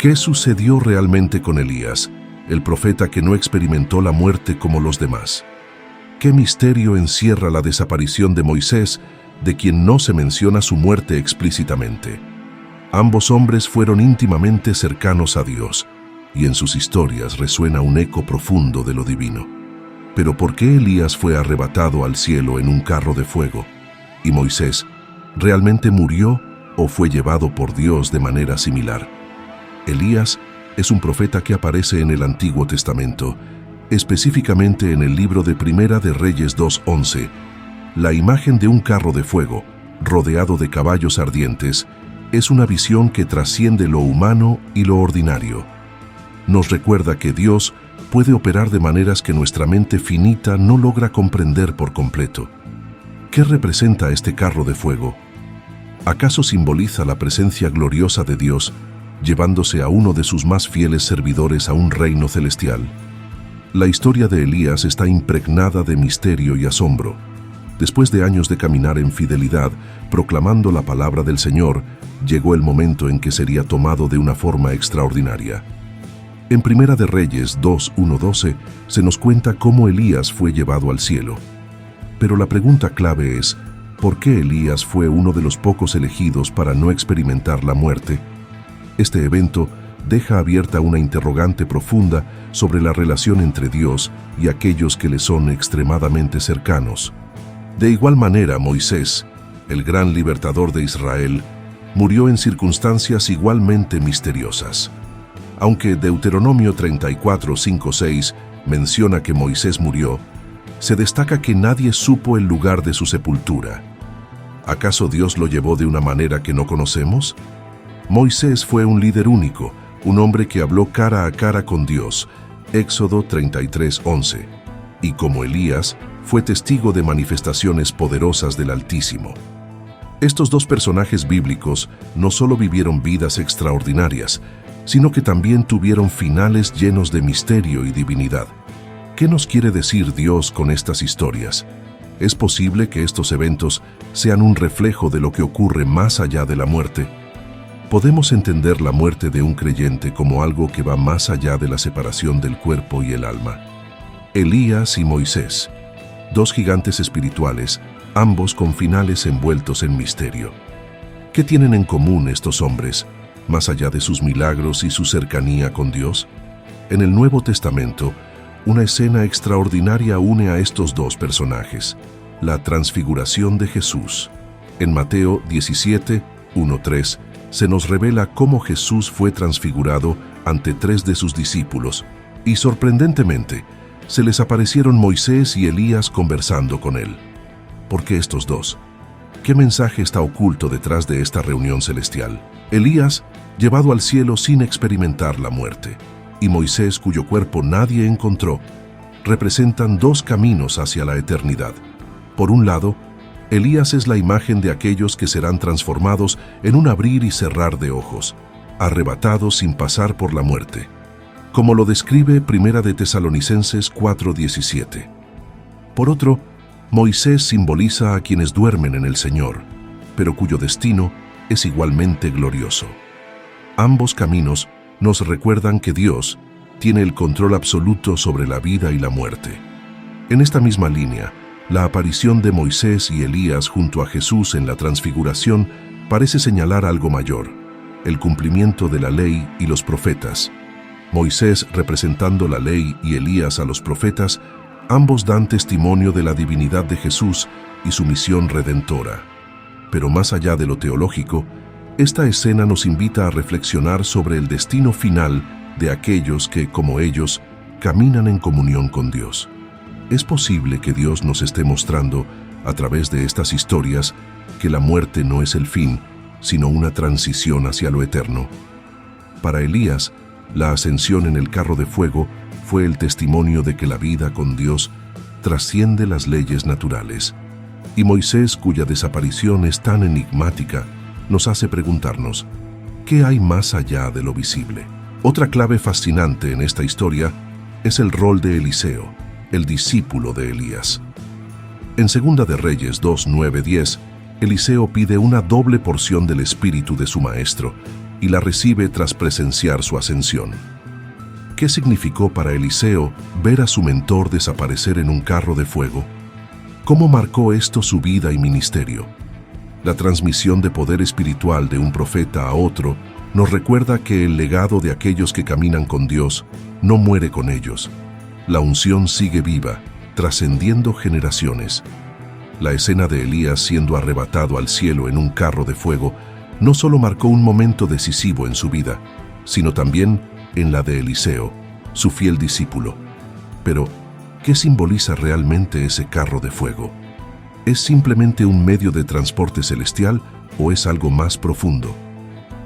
¿Qué sucedió realmente con Elías, el profeta que no experimentó la muerte como los demás? ¿Qué misterio encierra la desaparición de Moisés, de quien no se menciona su muerte explícitamente? Ambos hombres fueron íntimamente cercanos a Dios, y en sus historias resuena un eco profundo de lo divino. Pero ¿por qué Elías fue arrebatado al cielo en un carro de fuego? ¿Y Moisés realmente murió o fue llevado por Dios de manera similar? Elías es un profeta que aparece en el Antiguo Testamento, específicamente en el libro de Primera de Reyes 2:11. La imagen de un carro de fuego, rodeado de caballos ardientes, es una visión que trasciende lo humano y lo ordinario. Nos recuerda que Dios puede operar de maneras que nuestra mente finita no logra comprender por completo. ¿Qué representa este carro de fuego? ¿Acaso simboliza la presencia gloriosa de Dios, llevándose a uno de sus más fieles servidores a un reino celestial? La historia de Elías está impregnada de misterio y asombro. Después de años de caminar en fidelidad, proclamando la palabra del Señor, llegó el momento en que sería tomado de una forma extraordinaria. En Primera de Reyes 2:1-12 se nos cuenta cómo Elías fue llevado al cielo. Pero la pregunta clave es, ¿por qué Elías fue uno de los pocos elegidos para no experimentar la muerte? Este evento deja abierta una interrogante profunda sobre la relación entre Dios y aquellos que le son extremadamente cercanos. De igual manera, Moisés, el gran libertador de Israel, murió en circunstancias igualmente misteriosas. Aunque Deuteronomio 34:5-6 menciona que Moisés murió, se destaca que nadie supo el lugar de su sepultura. ¿Acaso Dios lo llevó de una manera que no conocemos? Moisés fue un líder único, un hombre que habló cara a cara con Dios, Éxodo 33:11, y como Elías, fue testigo de manifestaciones poderosas del Altísimo. Estos dos personajes bíblicos no solo vivieron vidas extraordinarias, sino que también tuvieron finales llenos de misterio y divinidad. ¿Qué nos quiere decir Dios con estas historias? ¿Es posible que estos eventos sean un reflejo de lo que ocurre más allá de la muerte? Podemos entender la muerte de un creyente como algo que va más allá de la separación del cuerpo y el alma. Elías y Moisés, dos gigantes espirituales, ambos con finales envueltos en misterio. ¿Qué tienen en común estos hombres, más allá de sus milagros y su cercanía con Dios? En el Nuevo Testamento, una escena extraordinaria une a estos dos personajes: la transfiguración de Jesús. En Mateo 17:1-3 se nos revela cómo Jesús fue transfigurado ante 3 de sus discípulos, y sorprendentemente, se les aparecieron Moisés y Elías conversando con él. ¿Por qué estos dos? ¿Qué mensaje está oculto detrás de esta reunión celestial? Elías, llevado al cielo sin experimentar la muerte, y Moisés, cuyo cuerpo nadie encontró, representan dos caminos hacia la eternidad. Por un lado, Elías es la imagen de aquellos que serán transformados en un abrir y cerrar de ojos, arrebatados sin pasar por la muerte, como lo describe Primera de Tesalonicenses 4:17. Por otro, Moisés simboliza a quienes duermen en el Señor, pero cuyo destino es igualmente glorioso. Ambos caminos nos recuerdan que Dios tiene el control absoluto sobre la vida y la muerte. En esta misma línea, la aparición de Moisés y Elías junto a Jesús en la transfiguración parece señalar algo mayor: el cumplimiento de la ley y los profetas. Moisés representando la ley y Elías a los profetas, ambos dan testimonio de la divinidad de Jesús y su misión redentora. Pero más allá de lo teológico, esta escena nos invita a reflexionar sobre el destino final de aquellos que, como ellos, caminan en comunión con Dios. ¿Es posible que Dios nos esté mostrando, a través de estas historias, que la muerte no es el fin, sino una transición hacia lo eterno? Para Elías, la ascensión en el carro de fuego fue el testimonio de que la vida con Dios trasciende las leyes naturales. Y Moisés, cuya desaparición es tan enigmática, nos hace preguntarnos, ¿qué hay más allá de lo visible? Otra clave fascinante en esta historia es el rol de Eliseo, el discípulo de Elías. En Segunda de Reyes 2:9-10, Eliseo pide una doble porción del espíritu de su maestro, y la recibe tras presenciar su ascensión. ¿Qué significó para Eliseo ver a su mentor desaparecer en un carro de fuego? ¿Cómo marcó esto su vida y ministerio? La transmisión de poder espiritual de un profeta a otro nos recuerda que el legado de aquellos que caminan con Dios no muere con ellos. La unción sigue viva, trascendiendo generaciones. La escena de Elías siendo arrebatado al cielo en un carro de fuego no solo marcó un momento decisivo en su vida, sino también en la de Eliseo, su fiel discípulo. Pero, ¿qué simboliza realmente ese carro de fuego? ¿Es simplemente un medio de transporte celestial o es algo más profundo?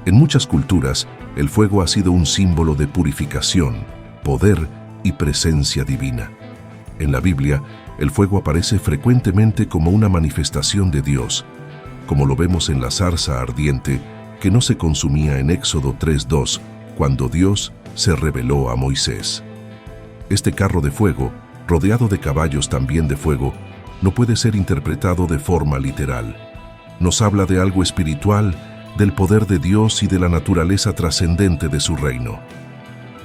En muchas culturas, el fuego ha sido un símbolo de purificación, poder y presencia divina. En la Biblia, el fuego aparece frecuentemente como una manifestación de Dios, como lo vemos en la zarza ardiente que no se consumía en Éxodo 3:2, cuando Dios se reveló a Moisés. Este carro de fuego, rodeado de caballos también de fuego, no puede ser interpretado de forma literal. Nos habla de algo espiritual, del poder de Dios y de la naturaleza trascendente de su reino.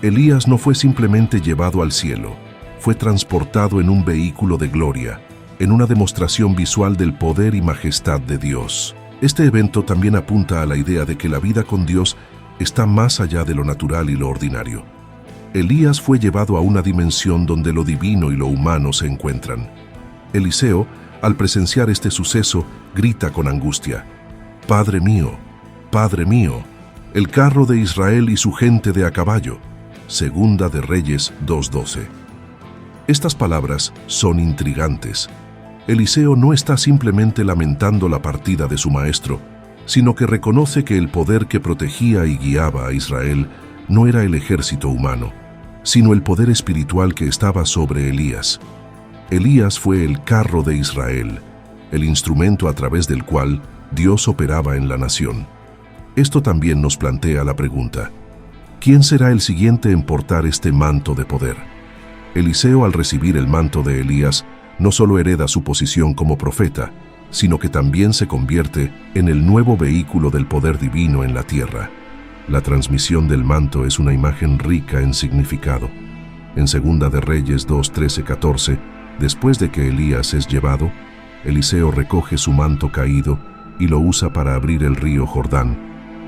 Elías no fue simplemente llevado al cielo, fue transportado en un vehículo de gloria, en una demostración visual del poder y majestad de Dios. Este evento también apunta a la idea de que la vida con Dios está más allá de lo natural y lo ordinario. Elías fue llevado a una dimensión donde lo divino y lo humano se encuentran. Eliseo, al presenciar este suceso, grita con angustia: Padre mío, el carro de Israel y su gente de a caballo. Segunda de Reyes 2:12. Estas palabras son intrigantes. Eliseo no está simplemente lamentando la partida de su maestro, sino que reconoce que el poder que protegía y guiaba a Israel no era el ejército humano, sino el poder espiritual que estaba sobre Elías. Elías fue el carro de Israel, el instrumento a través del cual Dios operaba en la nación. Esto también nos plantea la pregunta: ¿quién será el siguiente en portar este manto de poder? Eliseo, al recibir el manto de Elías, no solo hereda su posición como profeta, sino que también se convierte en el nuevo vehículo del poder divino en la tierra. La transmisión del manto es una imagen rica en significado. En Segunda de Reyes 2:13-14, después de que Elías es llevado, Eliseo recoge su manto caído y lo usa para abrir el río Jordán,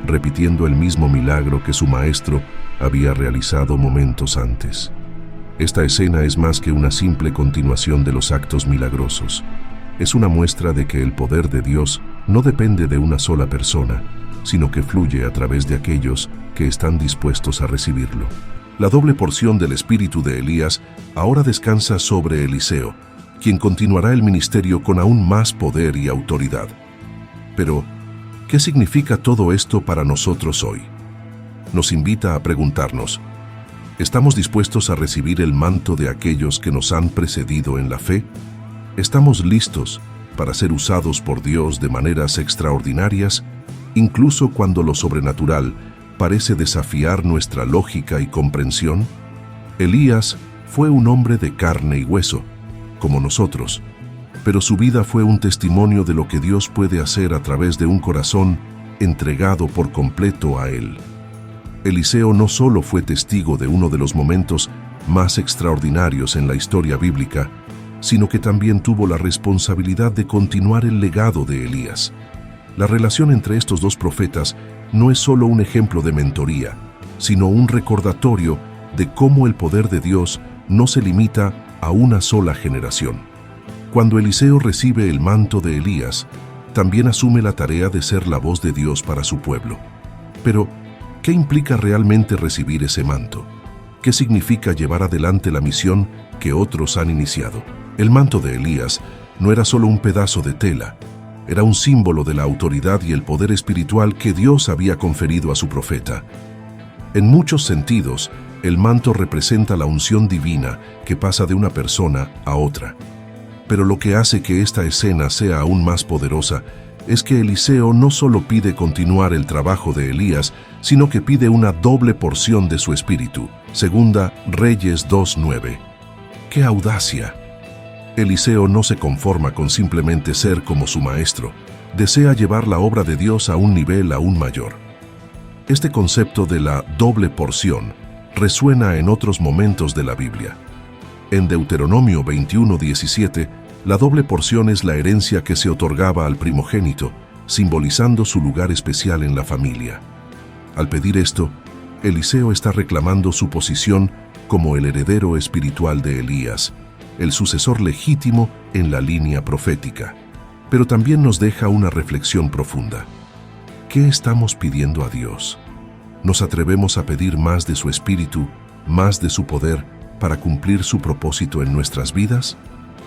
repitiendo el mismo milagro que su maestro había realizado momentos antes. Esta escena es más que una simple continuación de los actos milagrosos. Es una muestra de que el poder de Dios no depende de una sola persona, sino que fluye a través de aquellos que están dispuestos a recibirlo. La doble porción del espíritu de Elías ahora descansa sobre Eliseo, quien continuará el ministerio con aún más poder y autoridad. Pero, ¿qué significa todo esto para nosotros hoy? Nos invita a preguntarnos: ¿estamos dispuestos a recibir el manto de aquellos que nos han precedido en la fe? ¿Estamos listos para ser usados por Dios de maneras extraordinarias, incluso cuando lo sobrenatural parece desafiar nuestra lógica y comprensión? Elías fue un hombre de carne y hueso, como nosotros, pero su vida fue un testimonio de lo que Dios puede hacer a través de un corazón entregado por completo a Él. Eliseo no solo fue testigo de uno de los momentos más extraordinarios en la historia bíblica, sino que también tuvo la responsabilidad de continuar el legado de Elías. La relación entre estos dos profetas no es solo un ejemplo de mentoría, sino un recordatorio de cómo el poder de Dios no se limita a una sola generación. Cuando Eliseo recibe el manto de Elías, también asume la tarea de ser la voz de Dios para su pueblo. Pero, ¿qué implica realmente recibir ese manto? ¿Qué significa llevar adelante la misión que otros han iniciado? El manto de Elías no era solo un pedazo de tela, era un símbolo de la autoridad y el poder espiritual que Dios había conferido a su profeta. En muchos sentidos, el manto representa la unción divina que pasa de una persona a otra. Pero lo que hace que esta escena sea aún más poderosa es que Eliseo no solo pide continuar el trabajo de Elías, sino que pide una doble porción de su espíritu. Segunda Reyes 2:9. ¡Qué audacia! Eliseo no se conforma con simplemente ser como su maestro, desea llevar la obra de Dios a un nivel aún mayor. Este concepto de la doble porción resuena en otros momentos de la Biblia. En Deuteronomio 21:17, la doble porción es la herencia que se otorgaba al primogénito, simbolizando su lugar especial en la familia. Al pedir esto, Eliseo está reclamando su posición como el heredero espiritual de Elías, el sucesor legítimo en la línea profética. Pero también nos deja una reflexión profunda. ¿Qué estamos pidiendo a Dios? ¿Nos atrevemos a pedir más de su espíritu, más de su poder, para cumplir su propósito en nuestras vidas?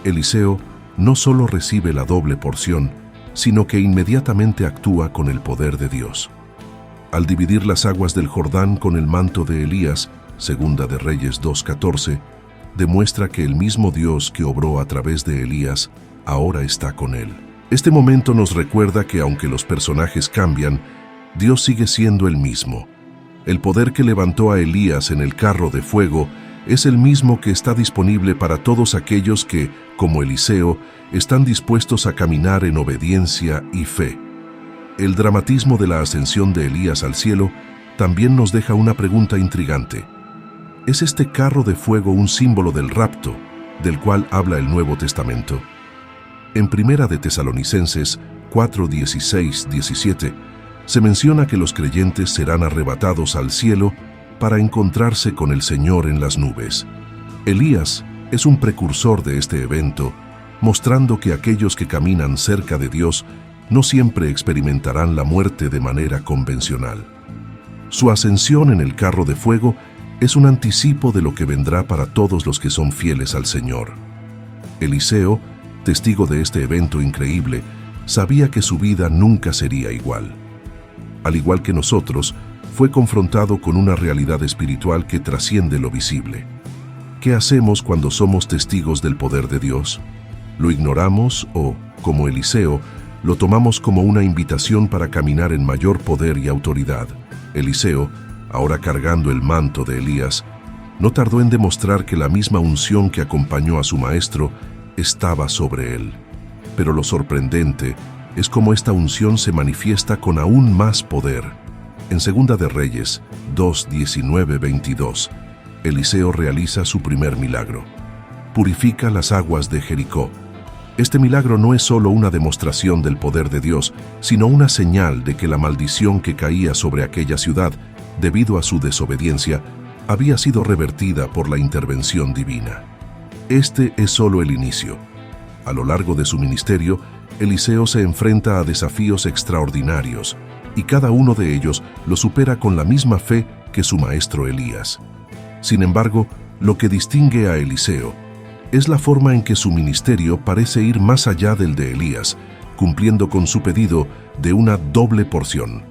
Eliseo no solo recibe la doble porción, sino que inmediatamente actúa con el poder de Dios. Al dividir las aguas del Jordán con el manto de Elías, Segunda de Reyes 2:14, demuestra que el mismo Dios que obró a través de Elías ahora está con él. Este momento nos recuerda que aunque los personajes cambian, Dios sigue siendo el mismo. El poder que levantó a Elías en el carro de fuego es el mismo que está disponible para todos aquellos que, como Eliseo, están dispuestos a caminar en obediencia y fe. El dramatismo de la ascensión de Elías al cielo también nos deja una pregunta intrigante. ¿Es este carro de fuego un símbolo del rapto, del cual habla el Nuevo Testamento? En Primera de Tesalonicenses 4:16-17 se menciona que los creyentes serán arrebatados al cielo para encontrarse con el Señor en las nubes. Elías es un precursor de este evento, mostrando que aquellos que caminan cerca de Dios no siempre experimentarán la muerte de manera convencional. Su ascensión en el carro de fuego es un anticipo de lo que vendrá para todos los que son fieles al Señor. Eliseo, testigo de este evento increíble, sabía que su vida nunca sería igual. Al igual que nosotros, fue confrontado con una realidad espiritual que trasciende lo visible. ¿Qué hacemos cuando somos testigos del poder de Dios? ¿Lo ignoramos o, como Eliseo, lo tomamos como una invitación para caminar en mayor poder y autoridad? Eliseo, ahora cargando el manto de Elías, no tardó en demostrar que la misma unción que acompañó a su maestro estaba sobre él. Pero lo sorprendente es cómo esta unción se manifiesta con aún más poder. En Segunda de Reyes 2:19-22, Eliseo realiza su primer milagro. Purifica las aguas de Jericó. Este milagro no es solo una demostración del poder de Dios, sino una señal de que la maldición que caía sobre aquella ciudad, debido a su desobediencia, había sido revertida por la intervención divina. Este es solo el inicio. A lo largo de su ministerio, Eliseo se enfrenta a desafíos extraordinarios, y cada uno de ellos lo supera con la misma fe que su maestro Elías. Sin embargo, lo que distingue a Eliseo es la forma en que su ministerio parece ir más allá del de Elías, cumpliendo con su pedido de una doble porción.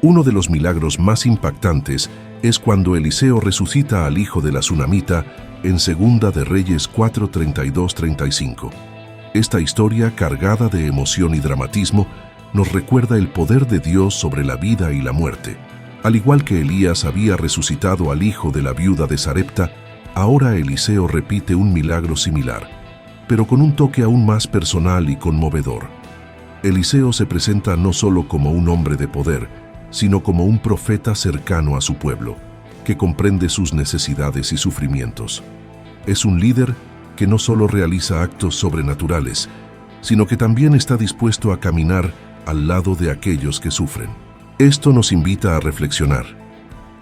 Uno de los milagros más impactantes es cuando Eliseo resucita al hijo de la Sunamita en Segunda de Reyes 4:32-35. Esta historia, cargada de emoción y dramatismo, nos recuerda el poder de Dios sobre la vida y la muerte. Al igual que Elías había resucitado al hijo de la viuda de Sarepta, ahora Eliseo repite un milagro similar, pero con un toque aún más personal y conmovedor. Eliseo se presenta no solo como un hombre de poder, sino como un profeta cercano a su pueblo, que comprende sus necesidades y sufrimientos. Es un líder que no solo realiza actos sobrenaturales, sino que también está dispuesto a caminar al lado de aquellos que sufren. Esto nos invita a reflexionar.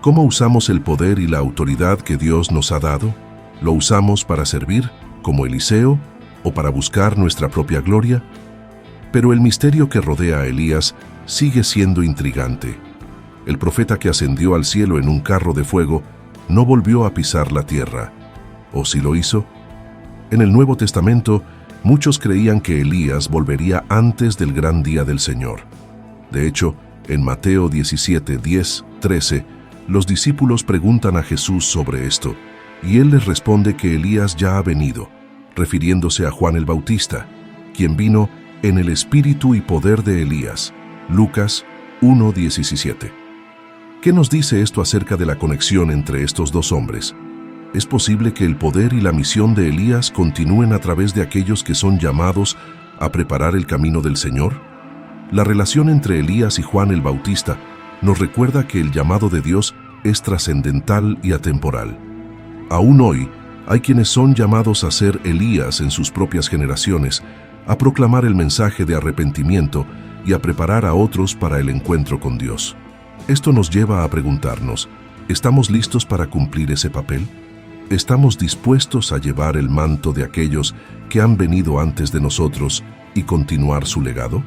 ¿Cómo usamos el poder y la autoridad que Dios nos ha dado? ¿Lo usamos para servir, como Eliseo, o para buscar nuestra propia gloria? Pero el misterio que rodea a Elías sigue siendo intrigante. El profeta que ascendió al cielo en un carro de fuego no volvió a pisar la tierra. ¿O si lo hizo? En el Nuevo Testamento, muchos creían que Elías volvería antes del gran día del Señor. De hecho, en Mateo 17:10-13, los discípulos preguntan a Jesús sobre esto, y él les responde que Elías ya ha venido, refiriéndose a Juan el Bautista, quien vino en el espíritu y poder de Elías. Lucas 1:17. ¿Qué nos dice esto acerca de la conexión entre estos dos hombres? ¿Es posible que el poder y la misión de Elías continúen a través de aquellos que son llamados a preparar el camino del Señor? La relación entre Elías y Juan el Bautista nos recuerda que el llamado de Dios es trascendental y atemporal. Aún hoy, hay quienes son llamados a ser Elías en sus propias generaciones, a proclamar el mensaje de arrepentimiento y a preparar a otros para el encuentro con Dios. Esto nos lleva a preguntarnos, ¿estamos listos para cumplir ese papel? ¿Estamos dispuestos a llevar el manto de aquellos que han venido antes de nosotros y continuar su legado?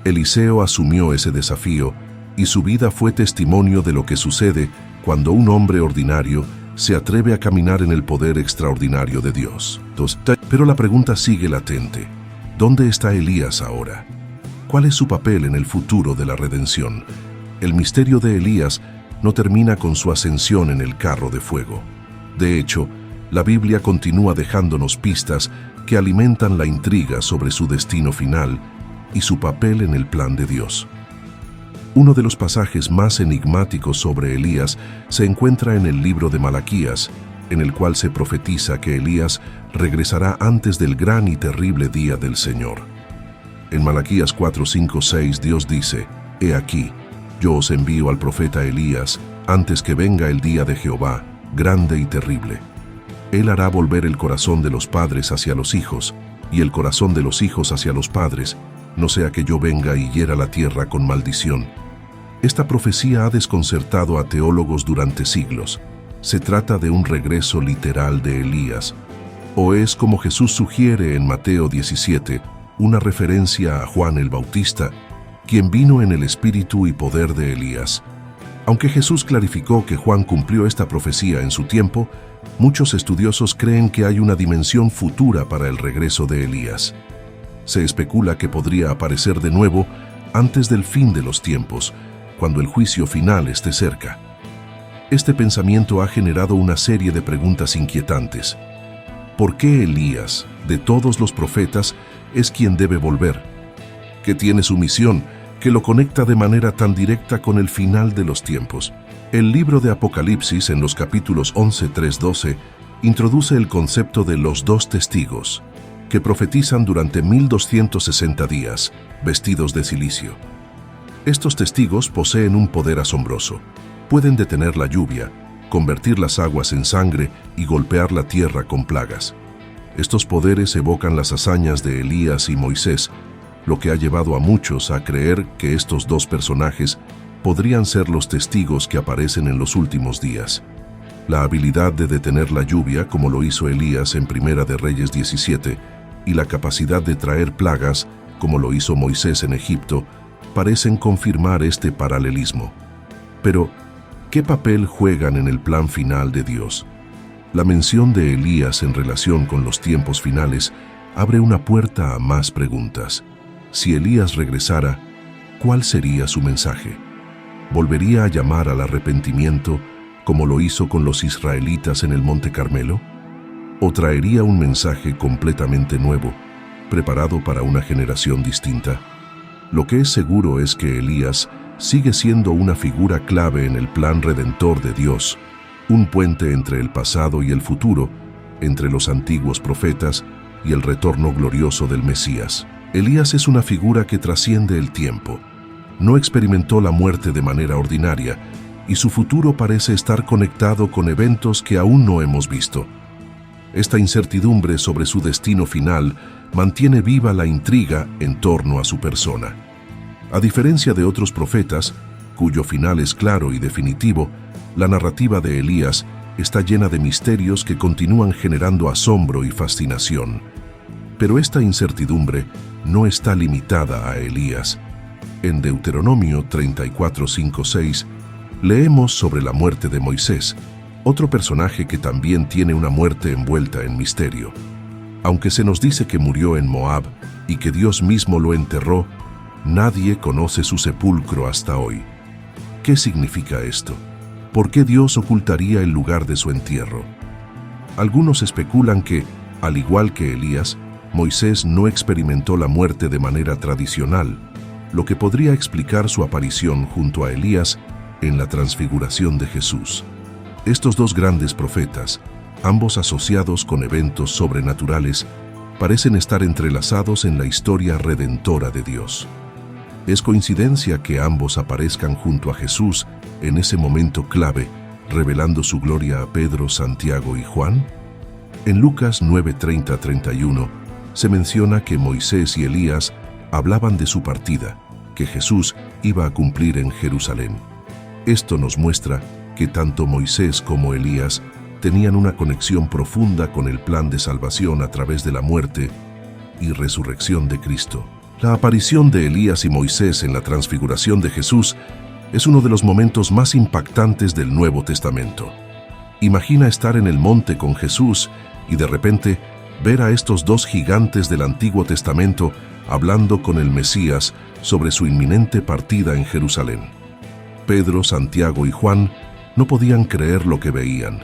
Eliseo asumió ese desafío y su vida fue testimonio de lo que sucede cuando un hombre ordinario se atreve a caminar en el poder extraordinario de Dios. Pero la pregunta sigue latente. ¿Dónde está Elías ahora? ¿Cuál es su papel en el futuro de la redención? El misterio de Elías no termina con su ascensión en el carro de fuego. De hecho, la Biblia continúa dejándonos pistas que alimentan la intriga sobre su destino final y su papel en el plan de Dios. Uno de los pasajes más enigmáticos sobre Elías se encuentra en el libro de Malaquías, en el cual se profetiza que Elías regresará antes del gran y terrible día del Señor. En Malaquías 4, 5, 6 Dios dice, «He aquí, yo os envío al profeta Elías antes que venga el día de Jehová, grande y terrible. Él hará volver el corazón de los padres hacia los hijos, y el corazón de los hijos hacia los padres, no sea que yo venga y hiera la tierra con maldición». Esta profecía ha desconcertado a teólogos durante siglos. ¿Se trata de un regreso literal de Elías? ¿O es, como Jesús sugiere en Mateo 17, una referencia a Juan el Bautista, quien vino en el espíritu y poder de Elías? Aunque Jesús clarificó que Juan cumplió esta profecía en su tiempo, muchos estudiosos creen que hay una dimensión futura para el regreso de Elías. Se especula que podría aparecer de nuevo antes del fin de los tiempos, cuando el juicio final esté cerca. Este pensamiento ha generado una serie de preguntas inquietantes. ¿Por qué Elías, de todos los profetas, es quien debe volver? ¿Qué tiene su misión que lo conecta de manera tan directa con el final de los tiempos? El libro de Apocalipsis, en los capítulos 11, 3, 12, introduce el concepto de los dos testigos, que profetizan durante 1260 días, vestidos de cilicio. Estos testigos poseen un poder asombroso. Pueden detener la lluvia, convertir las aguas en sangre y golpear la tierra con plagas. Estos poderes evocan las hazañas de Elías y Moisés, lo que ha llevado a muchos a creer que estos dos personajes podrían ser los testigos que aparecen en los últimos días. La habilidad de detener la lluvia, como lo hizo Elías en Primera de Reyes 17, y la capacidad de traer plagas, como lo hizo Moisés en Egipto, parecen confirmar este paralelismo. Pero, ¿qué papel juegan en el plan final de Dios? La mención de Elías en relación con los tiempos finales abre una puerta a más preguntas. Si Elías regresara, ¿cuál sería su mensaje? ¿Volvería a llamar al arrepentimiento como lo hizo con los israelitas en el Monte Carmelo? ¿O traería un mensaje completamente nuevo, preparado para una generación distinta? Lo que es seguro es que Elías sigue siendo una figura clave en el plan redentor de Dios, un puente entre el pasado y el futuro, entre los antiguos profetas y el retorno glorioso del Mesías. Elías es una figura que trasciende el tiempo. No experimentó la muerte de manera ordinaria, y su futuro parece estar conectado con eventos que aún no hemos visto. Esta incertidumbre sobre su destino final mantiene viva la intriga en torno a su persona. A diferencia de otros profetas, cuyo final es claro y definitivo, la narrativa de Elías está llena de misterios que continúan generando asombro y fascinación. Pero esta incertidumbre no está limitada a Elías. En Deuteronomio 34, 5, 6, leemos sobre la muerte de Moisés, otro personaje que también tiene una muerte envuelta en misterio. Aunque se nos dice que murió en Moab y que Dios mismo lo enterró, nadie conoce su sepulcro hasta hoy. ¿Qué significa esto? ¿Por qué Dios ocultaría el lugar de su entierro? Algunos especulan que, al igual que Elías, Moisés no experimentó la muerte de manera tradicional, lo que podría explicar su aparición junto a Elías en la transfiguración de Jesús. Estos dos grandes profetas, ambos asociados con eventos sobrenaturales, parecen estar entrelazados en la historia redentora de Dios. ¿Es coincidencia que ambos aparezcan junto a Jesús en ese momento clave, revelando su gloria a Pedro, Santiago y Juan? En Lucas 9:30-31 se menciona que Moisés y Elías hablaban de su partida, que Jesús iba a cumplir en Jerusalén. Esto nos muestra que tanto Moisés como Elías tenían una conexión profunda con el plan de salvación a través de la muerte y resurrección de Cristo. La aparición de Elías y Moisés en la transfiguración de Jesús es uno de los momentos más impactantes del Nuevo Testamento. Imagina estar en el monte con Jesús y de repente ver a estos dos gigantes del Antiguo Testamento hablando con el Mesías sobre su inminente partida en Jerusalén. Pedro, Santiago y Juan no podían creer lo que veían.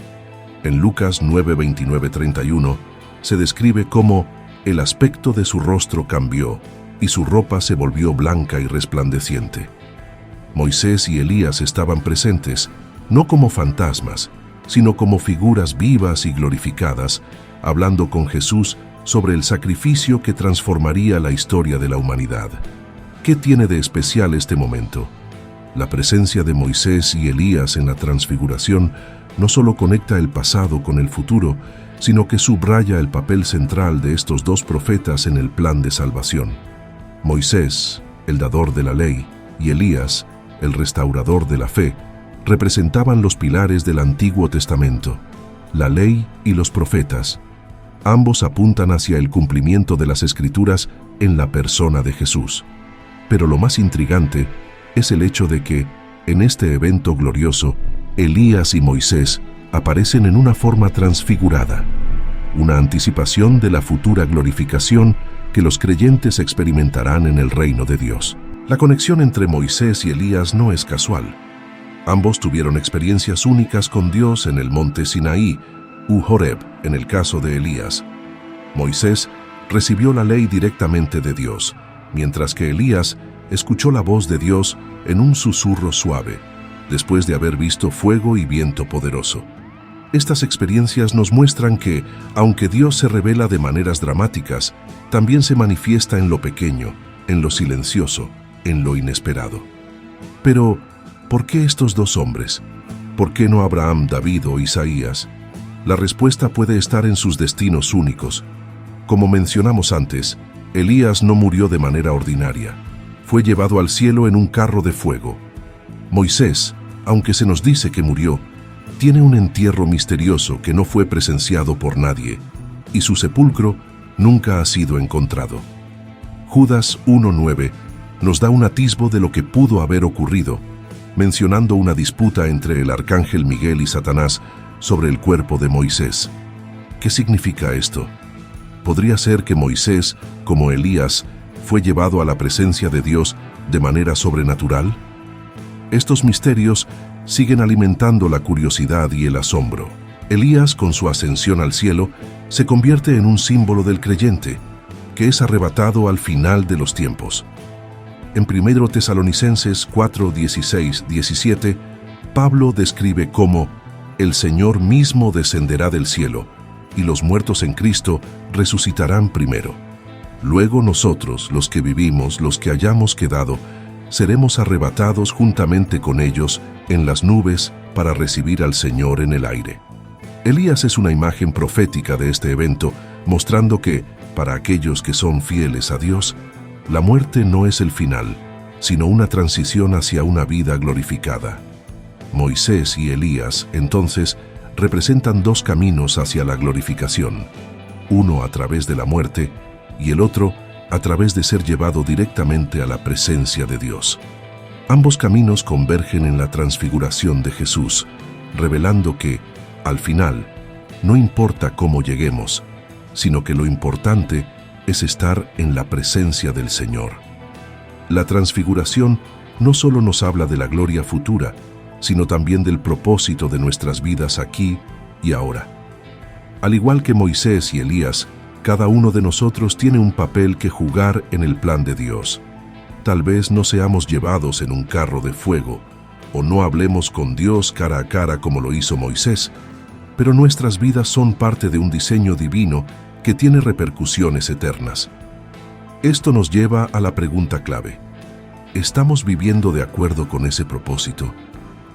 En Lucas 9:29-31 se describe cómo el aspecto de su rostro cambió y su ropa se volvió blanca y resplandeciente. Moisés y Elías estaban presentes, no como fantasmas, sino como figuras vivas y glorificadas, hablando con Jesús sobre el sacrificio que transformaría la historia de la humanidad. ¿Qué tiene de especial este momento? La presencia de Moisés y Elías en la transfiguración no solo conecta el pasado con el futuro, sino que subraya el papel central de estos dos profetas en el plan de salvación. Moisés, el dador de la ley, y Elías, el restaurador de la fe, representaban los pilares del Antiguo Testamento, la ley y los profetas. Ambos apuntan hacia el cumplimiento de las Escrituras en la persona de Jesús. Pero lo más intrigante es el hecho de que, en este evento glorioso, Elías y Moisés aparecen en una forma transfigurada, una anticipación de la futura glorificación que los creyentes experimentarán en el reino de Dios. La conexión entre Moisés y Elías no es casual. Ambos tuvieron experiencias únicas con Dios en el monte Sinaí, u Horeb, en el caso de Elías. Moisés recibió la ley directamente de Dios, mientras que Elías escuchó la voz de Dios en un susurro suave, después de haber visto fuego y viento poderoso. Estas experiencias nos muestran que, aunque Dios se revela de maneras dramáticas, también se manifiesta en lo pequeño, en lo silencioso, en lo inesperado. Pero, ¿por qué estos dos hombres? ¿Por qué no Abraham, David o Isaías? La respuesta puede estar en sus destinos únicos. Como mencionamos antes, Elías no murió de manera ordinaria. Fue llevado al cielo en un carro de fuego. Moisés, aunque se nos dice que murió, tiene un entierro misterioso que no fue presenciado por nadie, y su sepulcro nunca ha sido encontrado. Judas 1:9 nos da un atisbo de lo que pudo haber ocurrido, mencionando una disputa entre el arcángel Miguel y Satanás sobre el cuerpo de Moisés. ¿Qué significa esto? ¿Podría ser que Moisés, como Elías, fue llevado a la presencia de Dios de manera sobrenatural? Estos misterios siguen alimentando la curiosidad y el asombro. Elías, con su ascensión al cielo, se convierte en un símbolo del creyente, que es arrebatado al final de los tiempos. En 1 Tesalonicenses 4:16-17, Pablo describe cómo el Señor mismo descenderá del cielo, y los muertos en Cristo resucitarán primero. Luego nosotros, los que vivimos, los que hayamos quedado, seremos arrebatados juntamente con ellos en las nubes para recibir al Señor en el aire. Elías es una imagen profética de este evento, mostrando que, para aquellos que son fieles a Dios, la muerte no es el final, sino una transición hacia una vida glorificada. Moisés y Elías, entonces, representan dos caminos hacia la glorificación, uno a través de la muerte y el otro a través de ser llevado directamente a la presencia de Dios. Ambos caminos convergen en la transfiguración de Jesús, revelando que, al final, no importa cómo lleguemos, sino que lo importante es estar en la presencia del Señor. La transfiguración no solo nos habla de la gloria futura, sino también del propósito de nuestras vidas aquí y ahora. Al igual que Moisés y Elías, cada uno de nosotros tiene un papel que jugar en el plan de Dios. Tal vez no seamos llevados en un carro de fuego, o no hablemos con Dios cara a cara como lo hizo Moisés, pero nuestras vidas son parte de un diseño divino que tiene repercusiones eternas. Esto nos lleva a la pregunta clave: ¿estamos viviendo de acuerdo con ese propósito?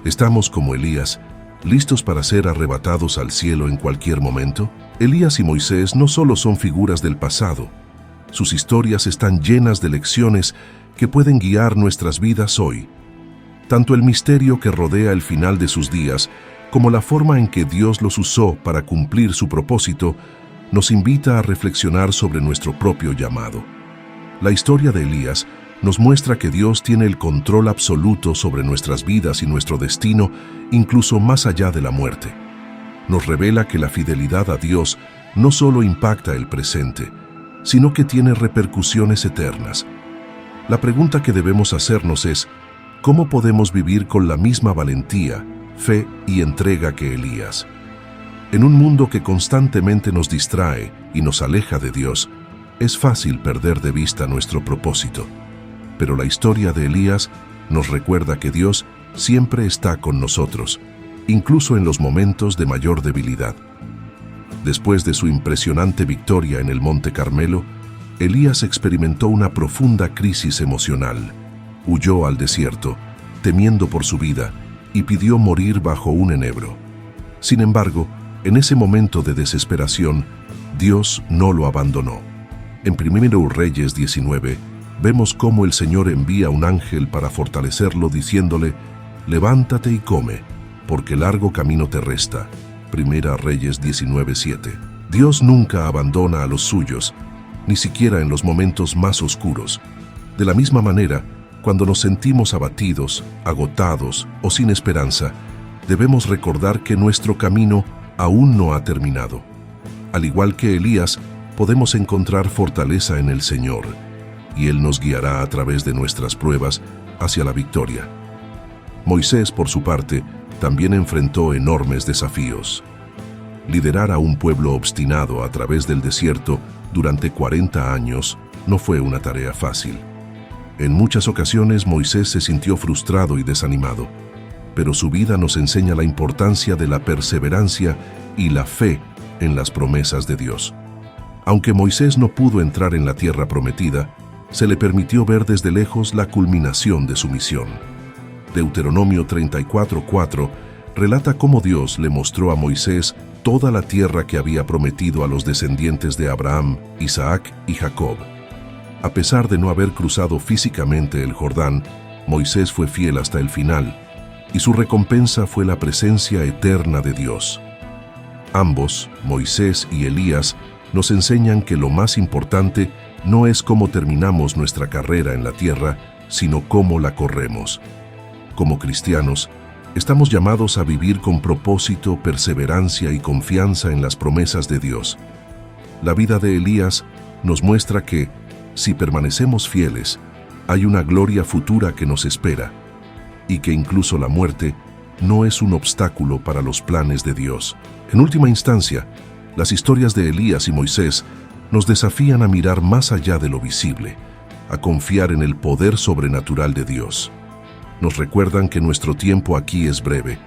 ¿Estamos como Elías, listos para ser arrebatados al cielo en cualquier momento? Elías y Moisés no solo son figuras del pasado, sus historias están llenas de lecciones que pueden guiar nuestras vidas hoy. Tanto el misterio que rodea el final de sus días, como la forma en que Dios los usó para cumplir su propósito, nos invita a reflexionar sobre nuestro propio llamado. La historia de Elías nos muestra que Dios tiene el control absoluto sobre nuestras vidas y nuestro destino, incluso más allá de la muerte. Nos revela que la fidelidad a Dios no solo impacta el presente, sino que tiene repercusiones eternas. La pregunta que debemos hacernos es, ¿cómo podemos vivir con la misma valentía, fe y entrega que Elías? En un mundo que constantemente nos distrae y nos aleja de Dios, es fácil perder de vista nuestro propósito. Pero la historia de Elías nos recuerda que Dios siempre está con nosotros, incluso en los momentos de mayor debilidad. Después de su impresionante victoria en el Monte Carmelo, Elías experimentó una profunda crisis emocional. Huyó al desierto, temiendo por su vida, y pidió morir bajo un enebro. Sin embargo, en ese momento de desesperación, Dios no lo abandonó. En 1 Reyes 19, vemos cómo el Señor envía un ángel para fortalecerlo diciéndole, «Levántate y come, porque largo camino te resta». 1 Reyes 19:7. Dios nunca abandona a los suyos, ni siquiera en los momentos más oscuros. De la misma manera, cuando nos sentimos abatidos, agotados o sin esperanza, debemos recordar que nuestro camino aún no ha terminado. Al igual que Elías, podemos encontrar fortaleza en el Señor, y Él nos guiará a través de nuestras pruebas hacia la victoria. Moisés, por su parte, también enfrentó enormes desafíos. Liderar a un pueblo obstinado a través del desierto durante 40 años no fue una tarea fácil. En muchas ocasiones Moisés se sintió frustrado y desanimado, pero su vida nos enseña la importancia de la perseverancia y la fe en las promesas de Dios. Aunque Moisés no pudo entrar en la tierra prometida, se le permitió ver desde lejos la culminación de su misión. Deuteronomio 34:4 relata cómo Dios le mostró a Moisés toda la tierra que había prometido a los descendientes de Abraham, Isaac y Jacob. A pesar de no haber cruzado físicamente el Jordán, Moisés fue fiel hasta el final, y su recompensa fue la presencia eterna de Dios. Ambos, Moisés y Elías, nos enseñan que lo más importante no es cómo terminamos nuestra carrera en la tierra, sino cómo la corremos. Como cristianos, estamos llamados a vivir con propósito, perseverancia y confianza en las promesas de Dios. La vida de Elías nos muestra que, si permanecemos fieles, hay una gloria futura que nos espera, y que incluso la muerte no es un obstáculo para los planes de Dios. En última instancia, las historias de Elías y Moisés nos desafían a mirar más allá de lo visible, a confiar en el poder sobrenatural de Dios. Nos recuerdan que nuestro tiempo aquí es breve,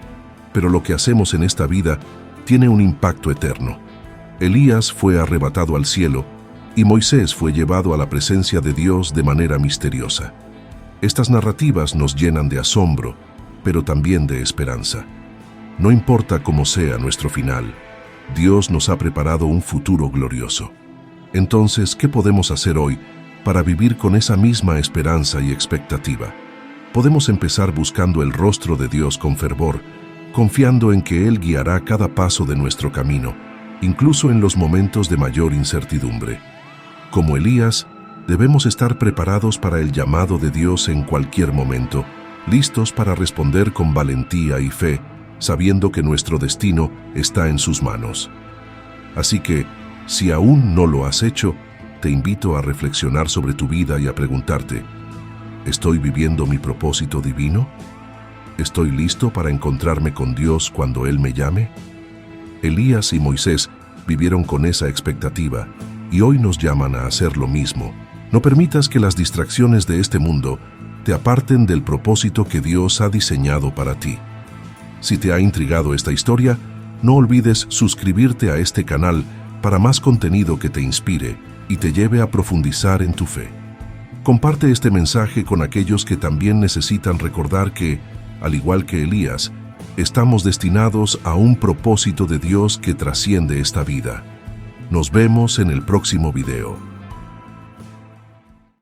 pero lo que hacemos en esta vida tiene un impacto eterno. Elías fue arrebatado al cielo y Moisés fue llevado a la presencia de Dios de manera misteriosa. Estas narrativas nos llenan de asombro, pero también de esperanza. No importa cómo sea nuestro final, Dios nos ha preparado un futuro glorioso. Entonces, ¿qué podemos hacer hoy para vivir con esa misma esperanza y expectativa? Podemos empezar buscando el rostro de Dios con fervor, confiando en que Él guiará cada paso de nuestro camino, incluso en los momentos de mayor incertidumbre. Como Elías, debemos estar preparados para el llamado de Dios en cualquier momento, listos para responder con valentía y fe, sabiendo que nuestro destino está en sus manos. Así que, si aún no lo has hecho, te invito a reflexionar sobre tu vida y a preguntarte, ¿estoy viviendo mi propósito divino? ¿Estoy listo para encontrarme con Dios cuando Él me llame? Elías y Moisés vivieron con esa expectativa y hoy nos llaman a hacer lo mismo. No permitas que las distracciones de este mundo te aparten del propósito que Dios ha diseñado para ti. Si te ha intrigado esta historia, no olvides suscribirte a este canal para más contenido que te inspire y te lleve a profundizar en tu fe. Comparte este mensaje con aquellos que también necesitan recordar que, al igual que Elías, estamos destinados a un propósito de Dios que trasciende esta vida. Nos vemos en el próximo video.